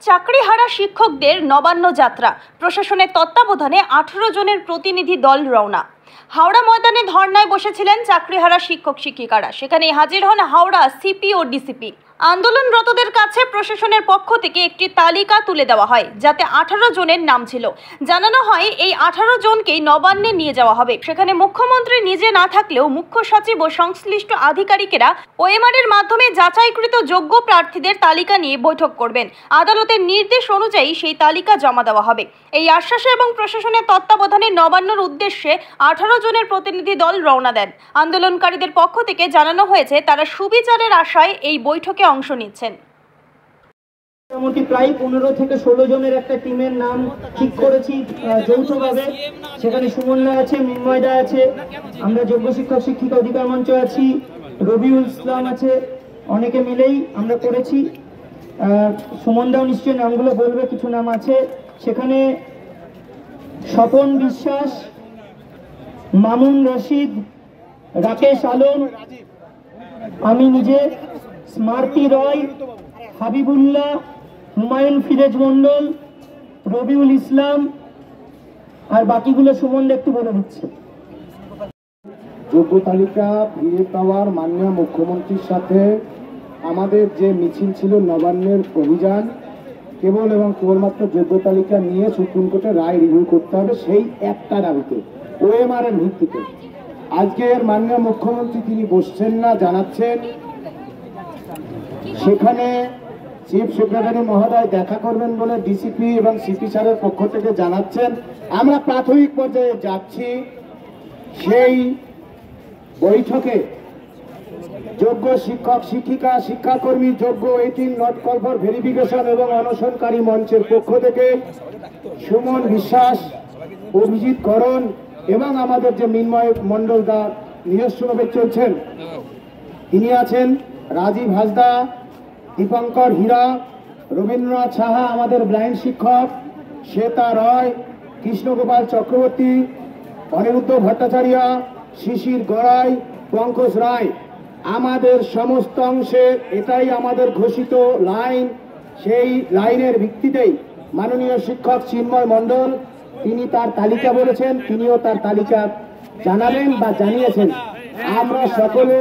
চাকরিহারা শিক্ষকদের নবান্ন যাত্রা, প্রশাসনের তত্ত্বাবধানে 18 জনের প্রতিনিধি দল রওনা। হাওড়া ময়দানে ধর্নায় বসেছিলেন চাকরিহারা শিক্ষক শিক্ষিকারা। সেখানে হাজির হন হাওড়া সিপি ও ডিসিপি। আন্দোলনরতদের কাছে প্রশাসনের পক্ষ থেকে একটি তালিকা তুলে দেওয়া হয়, যাতে 18 জনের নাম ছিল। জানানো হয় এই 18 জনকেই নবান্নে নিয়ে যাওয়া হবে। সেখানে মুখ্যমন্ত্রী নিজে না থাকলেও মুখ্য সচিব ও সংশ্লিষ্ট আধিকারিকেরা ওএমআর এর মাধ্যমে যাচাইকৃত যোগ্য প্রার্থীদের তালিকা নিয়ে বৈঠক করবেন। আদালতের নির্দেশ অনুযায়ী সেই তালিকা জমা দেওয়া হবে। এই আশ্বাসে এবং প্রশাসনের তত্ত্বাবধানে নবান্নর উদ্দেশ্যে 18 জনের প্রতিনিধি দল রওনা দেন। আন্দোলনকারীদের পক্ষ থেকে জানানো হয়েছে তারা সুবিচারের আশায় এই বৈঠকে অংশ নিচ্ছেন। মোটামুটি প্রায় 15 থেকে 16 জনের একটা টিমের নাম ঠিক করেছি যৌথভাবে। সেখানে সুমনদা আছে, মিনময়দা আছে, আমরা যোগ্য শিক্ষক শিক্ষিকা অধিকার মঞ্চ আছি, রবিউল ইসলাম আছে, অনেকে মিলেই আমরা করেছি। সুমনদাও নিশ্চয়ই নামগুলো বলবে, কিছু নাম আছে সেখানে। স্বপন বিশ্বাস, মামুন রশিদ, রাকেশ আলম, আমি নিজে, স্মার্তি রয়, হাবিবুল্লাহ, হুমায়ুন ফিরেজ মন্ডল, রবিউল ইসলাম, আর বাকিগুলো সুমন একটু বলে দিচ্ছে। যোগ্য তালিকা ফিরে পাওয়ার মাননীয় মুখ্যমন্ত্রীর সাথে আমাদের যে মিছিল ছিল নবান্নের অভিযান, কেবল এবং কেবলমাত্র যোগ্য তালিকা নিয়ে সুপ্রিম কোর্টে রায় রিভিউ করতে হবে, সেই একটা দাবিতে ওএমআর এর ভিত্তিতে আজকের মাননীয় মুখ্যমন্ত্রী তিনি বসছেন না, জানাচ্ছেন সেখানে চিফ সেক্রেটারি মহোদয় দেখা করবেন বলে ডিসিপি এবং সিপি স্যারের পক্ষ থেকে জানাচ্ছেন। আমরা প্রাথমিক পর্যায়ে যাচ্ছি, সেই বৈঠকে যোগ্য শিক্ষক শিক্ষিকা শিক্ষাকর্মী, যোগ্য 18 নট কল ফর ভেরিফিকেশন এবং অনশনকারী মঞ্চের পক্ষ থেকে সুমন বিশ্বাস, অভিজিৎ করণ এবং আমাদের যে মিনময় মন্ডল দা নিজস্বভাবে চলছেন তিনি আছেন, রাজীব হাসদা, দীপঙ্কর হীরা, রবীন্দ্রনাথ সাহা আমাদের ব্লাইন্ড শিক্ষক, শ্বেতা রয়, কৃষ্ণগোপাল চক্রবর্তী, অনিরুদ্ধ ভট্টাচার্য, শিশির গড়াই, পঙ্কজ রায়, আমাদের সমস্ত অংশে এটাই আমাদের ঘোষিত লাইন। সেই লাইনের ভিত্তিতেই মাননীয় শিক্ষক চিন্ময় মণ্ডল তিনি তার তালিকা বলেছেন, তিনিও তার তালিকা জানাবেন বা জানিয়েছেন। আমরা সকলে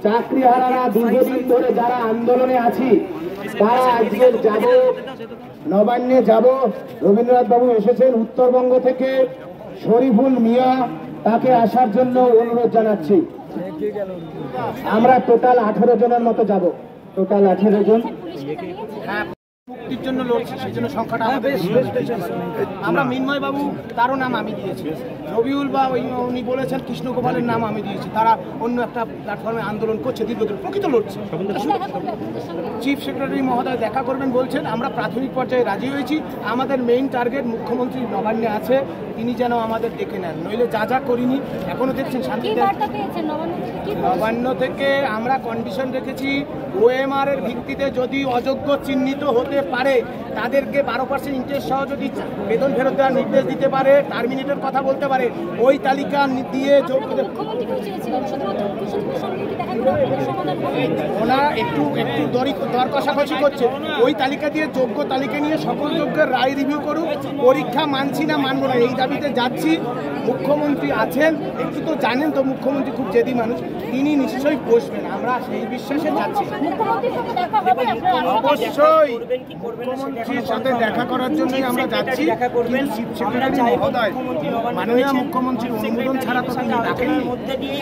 চাকরিহারারা দীর্ঘদিন ধরে যারা আন্দোলনে আছি তারা আজকে যাব, নবান্নে যাব। রবীন্দ্রনাথ বাবু এসেছেন উত্তরবঙ্গ থেকে, শরীফুল মিয়া, তাকে আসার জন্য অনুরোধ জানাচ্ছি। আমরা টোটাল 18 জনের মতো যাব, টোটাল 18 জন। মুক্তির জন্য লড়ছি, সেই জন্য সংখ্যাটা আমরা মিনময় বাবু তারও নাম আমি দিয়েছি, রবিউল বা উনি বলেছেন কৃষ্ণগোপালের নাম আমি দিয়েছি। তারা অন্য একটা প্ল্যাটফর্মে আন্দোলন করছে, দীর্ঘদিন প্রকৃত লড়ছে। চিফ সেক্রেটারি মহোদয় দেখা করবেন বলছেন, আমরা প্রাথমিক পর্যায়ে রাজি হয়েছি। আমাদের মেইন টার্গেট মুখ্যমন্ত্রী নবান্নে আছে, তিনি যেন আমাদের ডেকে নেন, নইলে যা যা করিনি এখনো দেখছেন শান্তিতে। নবান্ন থেকে আমরা কন্ডিশন রেখেছি, ওএমআর এর ভিত্তিতে যদি অযোগ্য চিহ্নিত হতে পারে তাদেরকে 12% ইন্টারেস্ট সহ যদি বেতন ফেরত দেওয়ার নির্দেশ দিতে পারে, টার্মিনেটের কথা বলতে পারে, ওই তালিকা দিয়ে ওনা একটু দর কষাকষি করছে। ওই তালিকা দিয়ে যোগ্য তালিকা নিয়ে সকল যোগ্যের রায় রিভিউ করুক, পরীক্ষা মানছি না মানবো না এই দাবিতে যাচ্ছি। মুখ্যমন্ত্রী আছেন, একটু তো জানেন তো মুখ্যমন্ত্রী খুব জেদি মানুষ, তিনি নিশ্চয়ই বসবেন, আমরা সেই বিশ্বাসে যাচ্ছি। অবশ্যই মুখ্যমন্ত্রীর সাথে দেখা করার জন্যই আমরা যাচ্ছি, কিন্তু চিফ সেক্রেটারি মহোদয় মাননীয় মুখ্যমন্ত্রীর অনুমোদন ছাড়া তো তিনি ডাকেননি,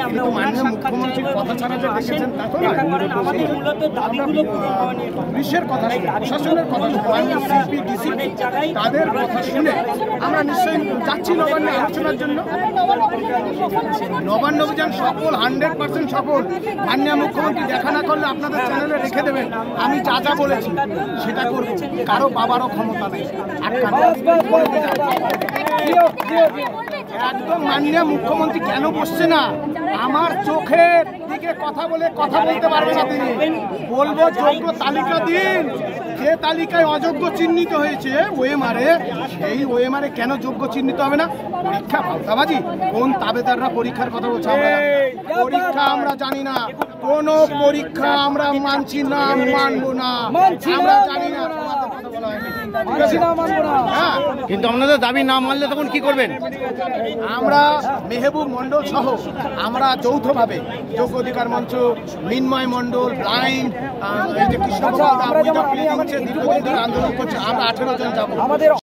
কিন্তু মাননীয় মুখ্যমন্ত্রীর কথা ছাড়া যে ডেকেছেন তা তো নয়। পুলিশের কথা শুনে, প্রশাসনের কথা শুনে, সিপি ডিসিপি তাদের কথা শুনে আমরা নিশ্চয়ই যাচ্ছি নবান্নে আলোচনার জন্য। নবান্ন অভিযান সফল, 100% সফল। মাননীয় মুখ্যমন্ত্রী দেখা না করলে আপনাদের চ্যানেলে রেখে দেবেন, আমি যা যা বলেছি সেটা করব, কারো বাবারও ক্ষমতা নেই একদম। মাননীয় মুখ্যমন্ত্রী কেন বসছে না? আমার চোখের দিকে কথা বলতে পারবে না তিনি। বলবো যোগ্য তালিকা দিন, যে তালিকায় অযোগ্য চিহ্নিত হয়েছে ওএমআরে, সেই ওএমআরে কেন যোগ্য চিহ্নিত হবে না? পরীক্ষা ভাওতাবাজি, কোন তাবেদাররা পরীক্ষার কথা বলছে? পরীক্ষা আমরা জানি না, কোন পরীক্ষা আমরা মানছি না, মানবো না, আমরা জানি না। হ্যাঁ, কিন্তু আপনাদের দাবি না মানলে তখন কি করবেন? আমরা মেহবুব মণ্ডল সহ আমরা যৌথভাবে যোগ্য অধিকার মঞ্চ, মিন্ময় মণ্ডল, ব্লাইন্ড, এই যে কৃষ্ণ দীর্ঘদিন ধরে আন্দোলন করছে, আমরা 18 জন যাবো।